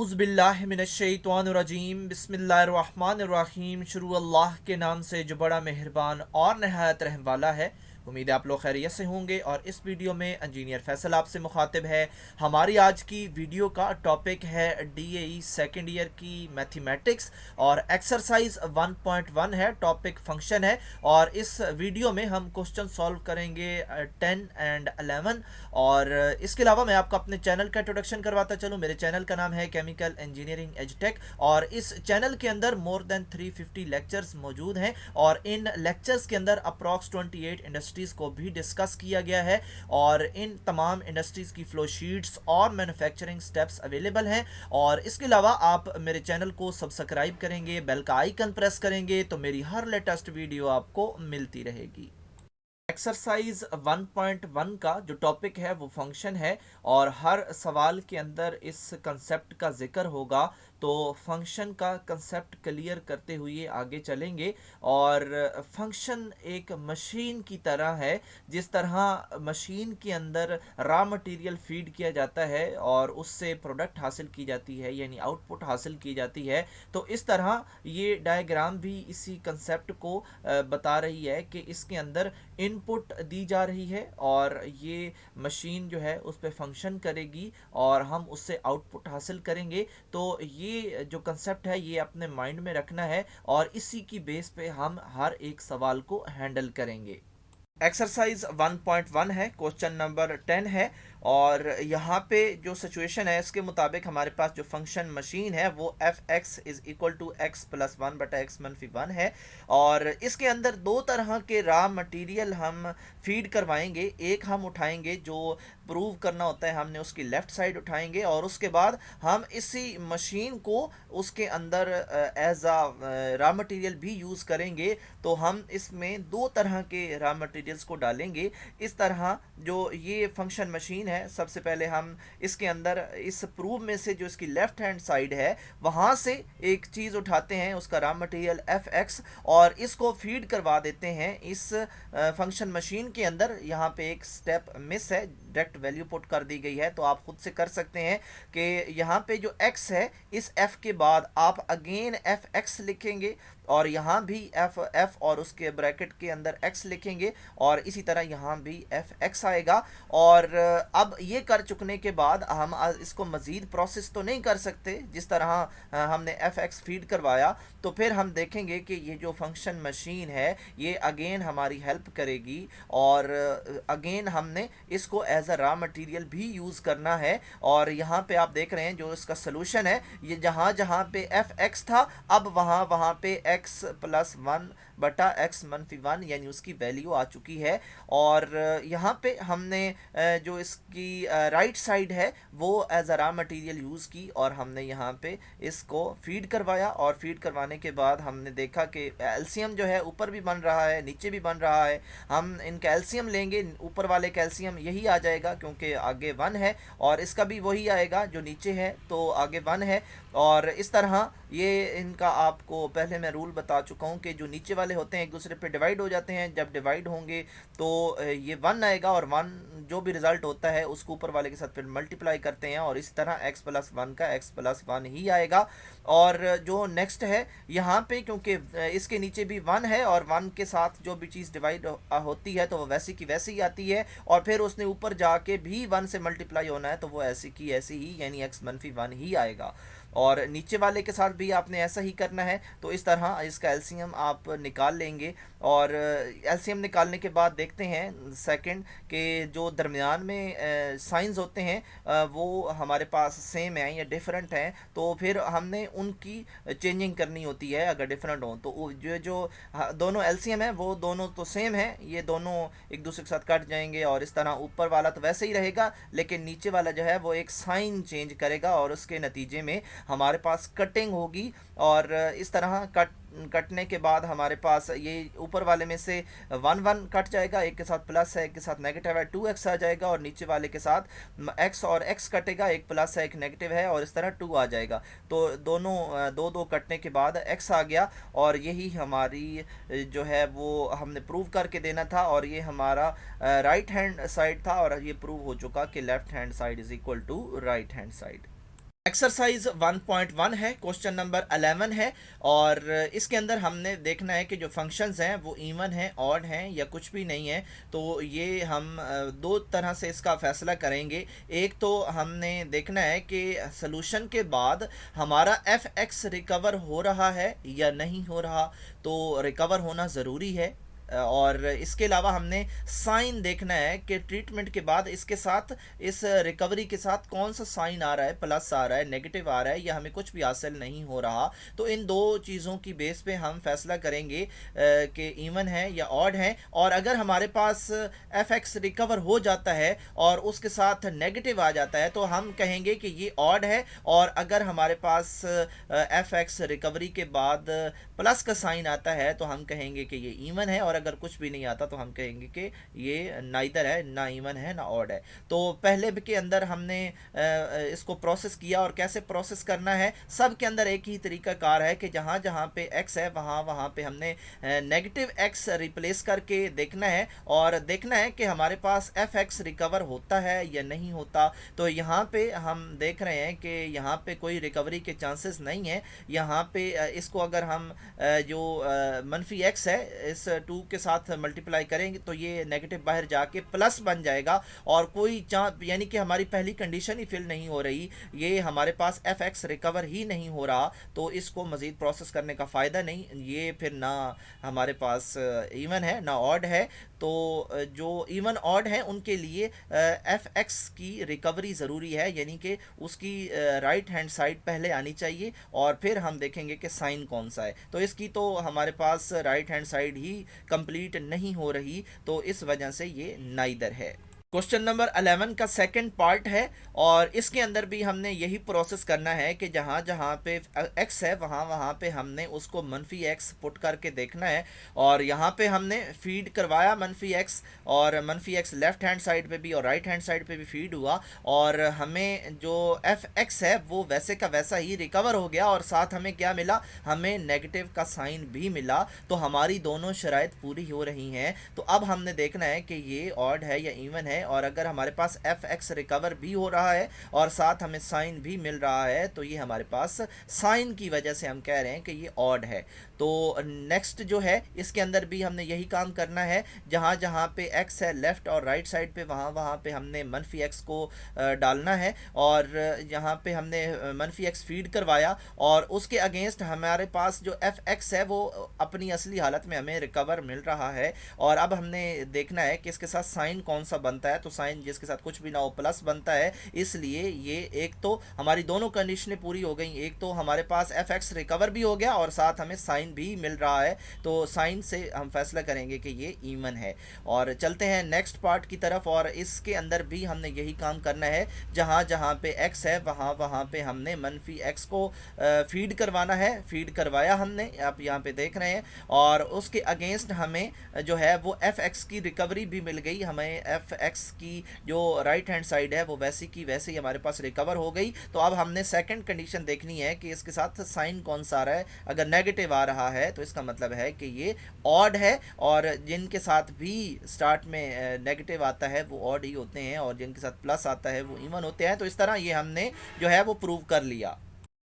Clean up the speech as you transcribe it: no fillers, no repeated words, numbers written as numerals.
उज़बिल्लाहिमिनश्शैतानिर्रजीम बिस्मिल्लाहिर्रहमानिर्रहीम। शुरू अल्लाह के नाम से जो बड़ा मेहरबान और नहायत रहम वाला है। उम्मीद है आप लोग खैरियत से होंगे। और इस वीडियो में इंजीनियर फैसल आपसे मुखातिब है। हमारी आज की वीडियो का टॉपिक है डीएई सेकेंड ईयर की मैथमेटिक्स और एक्सरसाइज 1.1 है, टॉपिक फंक्शन है। और इस वीडियो में हम क्वेश्चन सॉल्व करेंगे 10 एंड 11। और इसके अलावा मैं आपको अपने चैनल का इंट्रोडक्शन करवाता चलूँ। मेरे चैनल का नाम है केमिकल इंजीनियरिंग एजुटेक और इस चैनल के अंदर मोर देन 350 लेक्चर्स मौजूद हैं। और इन लेक्चर्स के अंदर अप्रॉक्स 28 इंडस्ट्रीज़ को भी डिस्कस किया गया है। और इन तमाम इंडस्ट्रीज़ की फ्लो शीट्स और मैन्युफैक्चरिंग स्टेप्स अवेलेबल हैं। और इसके अलावा आप मेरे चैनल को सब्सक्राइब करेंगे, बेल का आइकन प्रेस करेंगे तो मेरी हर लेटेस्ट वीडियो आपको मिलती रहेगी। एक्सरसाइज 1.1 का जो टॉपिक है वो फंक्शन है। और हर सवाल के अंदर इस कंसेप्ट का जिक्र होगा, तो फंक्शन का कंसेप्ट क्लियर करते हुए आगे चलेंगे। और फंक्शन एक मशीन की तरह है। जिस तरह मशीन के अंदर रॉ मटेरियल फीड किया जाता है और उससे प्रोडक्ट हासिल की जाती है, यानी आउटपुट हासिल की जाती है, तो इस तरह ये डायग्राम भी इसी कंसेप्ट को बता रही है कि इसके अंदर इनपुट दी जा रही है और ये मशीन जो है उस पर फंक्शन करेगी और हम उससे आउटपुट हासिल करेंगे। तो ये जो कंसेप्ट है ये अपने माइंड में रखना है और इसी की बेस पे हम हर एक सवाल को हैंडल करेंगे। एक्सरसाइज 1.1 है, क्वेश्चन नंबर 10 है। और यहाँ पे जो सिचुएशन है इसके मुताबिक हमारे पास जो फंक्शन मशीन है वो f x is equal to x plus one बटा एक्स मनफी वन है। और इसके अंदर दो तरह के रॉ मटेरियल हम फीड करवाएंगे। एक हम उठाएंगे जो प्रूव करना होता है, हमने उसकी लेफ्ट साइड उठाएंगे और उसके बाद हम इसी मशीन को उसके अंदर एज आ रॉ मटेरियल भी यूज़ करेंगे। तो हम इसमें दो तरह के रॉ मटेरियल्स को डालेंगे। इस तरह जो ये फंक्शन मशीन है, सबसे पहले हम इसके अंदर इस प्रूव में से जो इसकी लेफ्ट हैंड साइड है वहाँ से एक चीज़ उठाते हैं, उसका रॉ मटेरियल एफ एक्स, और इसको फीड करवा देते हैं इस फंक्शन मशीन के अंदर। यहाँ पे एक स्टेप मिस है, डायरेक्ट वैल्यू पुट कर दी गई है, तो आप खुद से कर सकते हैं कि यहाँ पे जो x है इस f के बाद आप अगेन एफ एक्स लिखेंगे और यहाँ भी एफ और उसके ब्रैकेट के अंदर x लिखेंगे और इसी तरह यहाँ भी एफ एक्स आएगा। और अब ये कर चुकने के बाद हम इसको मज़ीद प्रोसेस तो नहीं कर सकते। जिस तरह हमने एफ एक्स फीड करवाया तो फिर हम देखेंगे कि ये जो फंक्शन मशीन है ये अगेन हमारी हेल्प करेगी और अगेन हमने इसको एज अ रॉ मटेरियल भी यूज़ करना है। और यहाँ पे आप देख रहे हैं जो इसका सोल्यूशन है, ये जहाँ जहाँ पे एफ एक्स था अब वहाँ वहाँ पे एक्स प्लस वन बटा एक्स मनफी वन यानी उसकी वैल्यू आ चुकी है। और यहाँ पे हमने जो इसकी राइट साइड है वो as a raw material use की और हमने यहाँ पे इसको फीड करवाया। और फीड करवाने के बाद हमने देखा कि कैल्शियम जो है ऊपर भी बन रहा है नीचे भी बन रहा है। हम इन कैल्शियम लेंगे, ऊपर वाले कैल्शियम यही आ जाएगा क्योंकि आगे वन है, और इसका भी वही आएगा जो नीचे है तो आगे वन है। और इस तरह ये इनका आपको पहले मैं रूल बता चुका हूँ कि जो नीचे वाले होते हैं एक दूसरे पे डिवाइड हो जाते हैं। जब डिवाइड होंगे तो ये वन आएगा और वन जो भी रिजल्ट होता है उसको ऊपर वाले के साथ फिर मल्टीप्लाई करते हैं और इस तरह x प्लस वन का x प्लस वन ही आएगा। और जो नेक्स्ट है यहाँ पे क्योंकि इसके नीचे भी वन है और वन के साथ जो भी चीज़ डिवाइड होती है तो वो वैसी की वैसी ही आती है और फिर उसने ऊपर जाके भी वन से मल्टीप्लाई होना है तो वो ऐसी की ऐसी ही यानी x मनफी वन ही आएगा। और नीचे वाले के साथ भी आपने ऐसा ही करना है। तो इस तरह इसका एलसीएम आप निकाल लेंगे और एलसीएम निकालने के बाद देखते हैं सेकंड के जो दरमियान में साइंस होते हैं वो हमारे पास सेम हैं या डिफरेंट हैं, तो फिर हमने उनकी चेंजिंग करनी होती है अगर डिफरेंट हो। तो जो जो दोनों एलसीएम है वो दोनों तो सेम है, ये दोनों एक दूसरे के साथ कट जाएंगे और इस तरह ऊपर वाला तो वैसे ही रहेगा लेकिन नीचे वाला जो है वो एक साइन चेंज करेगा और उसके नतीजे में हमारे पास कटिंग होगी। और इस तरह कटने के बाद हमारे पास ये ऊपर वाले में से वन वन कट जाएगा, एक के साथ प्लस है एक के साथ नेगेटिव है, 2x आ जाएगा और नीचे वाले के साथ x और x कटेगा, एक प्लस है एक नेगेटिव है और इस तरह 2 आ जाएगा। तो दोनों दो दो कटने के बाद x आ गया और यही हमारी जो है वो हमने प्रूव करके देना था और ये हमारा राइट हैंड साइड था और ये प्रूव हो चुका कि left hand side is equal to right hand side. Exercise 1.1 है, क्वेश्चन नंबर 11 है। और इसके अंदर हमने देखना है कि जो फंक्शंस हैं वो इवन हैं, ऑड हैं या कुछ भी नहीं है। तो ये हम दो तरह से इसका फैसला करेंगे। एक तो हमने देखना है कि सोल्यूशन के बाद हमारा एफ एक्स रिकवर हो रहा है या नहीं हो रहा। तो रिकवर होना ज़रूरी है। और इसके अलावा हमने साइन देखना है कि ट्रीटमेंट के बाद इसके साथ, इस रिकवरी के साथ कौन सा साइन आ रहा है, प्लस आ रहा है, नेगेटिव आ रहा है, या हमें कुछ भी हासिल नहीं हो रहा। तो इन दो चीज़ों की बेस पे हम फैसला करेंगे कि इवन है या ऑड है। और अगर हमारे पास एफ एक्स रिकवर हो जाता है और उसके साथ नेगेटिव आ जाता है तो हम कहेंगे कि ये ऑड है। और अगर हमारे पास एफ एक्स रिकवरी के बाद प्लस का साइन आता है तो हम कहेंगे कि ये इवन है। और अगर कुछ भी नहीं आता तो हम कहेंगे कि ये नाइदर है, ना इवन है ना ऑड है। तो पहले के अंदर हमने इसको प्रोसेस किया, और कैसे प्रोसेस करना है, सब के अंदर एक ही तरीका कार है कि जहाँ जहाँ पे x है वहाँ वहाँ पे हमने नेगेटिव x रिप्लेस करके देखना है, और देखना है कि हमारे पास एफ एक्स रिकवर होता है या नहीं होता। तो यहाँ पे हम देख रहे हैं कि यहाँ पे कोई रिकवरी के चांसेस नहीं है। यहाँ पे इसको अगर हम जो मनफी x है इस 2 के साथ मल्टीप्लाई करेंगे तो ये नेगेटिव बाहर जाके प्लस बन जाएगा, और कोई यानी कि हमारी पहली कंडीशन ही फिल नहीं हो रही, ये हमारे पास एफ एक्स रिकवर ही नहीं हो रहा। तो इसको मज़ीद प्रोसेस करने का फ़ायदा नहीं, ये फिर ना हमारे पास इवन है ना ऑड है। तो जो इवन ऑड है उनके लिए एफ एक्स की रिकवरी ज़रूरी है, यानी कि उसकी राइट हैंड साइड पहले आनी चाहिए, और फिर हम देखेंगे कि साइन कौन सा है। तो इसकी तो हमारे पास राइट हैंड साइड ही कंप्लीट नहीं हो रही, तो इस वजह से ये नाइदर है। क्वेश्चन नंबर 11 का सेकंड पार्ट है, और इसके अंदर भी हमने यही प्रोसेस करना है कि जहाँ जहाँ पे x है वहाँ वहाँ पे हमने उसको मनफी x पुट करके देखना है। और यहाँ पे हमने फीड करवाया मनफी x, और मनफी x लेफ्ट हैंड साइड पे भी और राइट हैंड साइड पे भी फीड हुआ, और हमें जो एफ एक्स है वो वैसे का वैसा ही रिकवर हो गया, और साथ हमें क्या मिला, हमें नेगेटिव का साइन भी मिला। तो हमारी दोनों शराइत पूरी हो रही हैं। तो अब हमने देखना है कि ये ऑड है या इवन है, और अगर हमारे पास एफ एक्स रिकवर भी हो रहा है और साथ हमें साइन भी मिल रहा है तो ये हमारे पास साइन की वजह से हम कह रहे हैं कि ये ऑड है। तो नेक्स्ट जो है इसके अंदर भी हमने यही काम करना है, जहाँ जहाँ पे एक्स है लेफ्ट और राइट साइड पे वहाँ वहाँ पे हमने मनफी एक्स को डालना है, और यहाँ पे हमने मनफी एक्स फीड करवाया, और उसके अगेंस्ट हमारे पास जो एफ एक्स है वो अपनी असली हालत में हमें रिकवर मिल रहा है। और अब हमने देखना है कि इसके साथ साइन कौन सा बनता है। तो साइन जिसके साथ कुछ भी ना हो प्लस बनता है, इसलिए ये एक तो हमारी दोनों कंडीशनें पूरी हो गई, एक तो हमारे पास एफ एक्स रिकवर भी हो गया और साथ हमें साइन भी मिल रहा है। तो साइन से हम फैसला करेंगे कि ये इवन है। और चलते हैं नेक्स्ट पार्ट की तरफ, और इसके अंदर भी हमने यही काम करना है, जहाँ जहाँ पे एक्स है वहाँ वहाँ पे हमने मनफी एक्स को फीड करवाना है। फीड करवाया हमने, आप यहाँ पे देख रहे हैं, और उसके अगेंस्ट हमें जो है वो एफ एक्स की रिकवरी भी मिल गई। हमें एफ एक्स की जो राइट हैंड साइड है वो वैसी की वैसी हमारे पास रिकवर हो गई। तो अब हमने सेकंड कंडीशन देखनी है कि इसके साथ साइन कौन सा आ रहा है। अगर नेगेटिव आ रहा है तो इसका मतलब है कि ये ऑड है, और जिनके साथ भी स्टार्ट में नेगेटिव आता है वो ऑड ही होते हैं, और जिनके साथ प्लस आता है वो इवन होते हैं। तो इस तरह ये हमने जो है वो प्रूव कर लिया।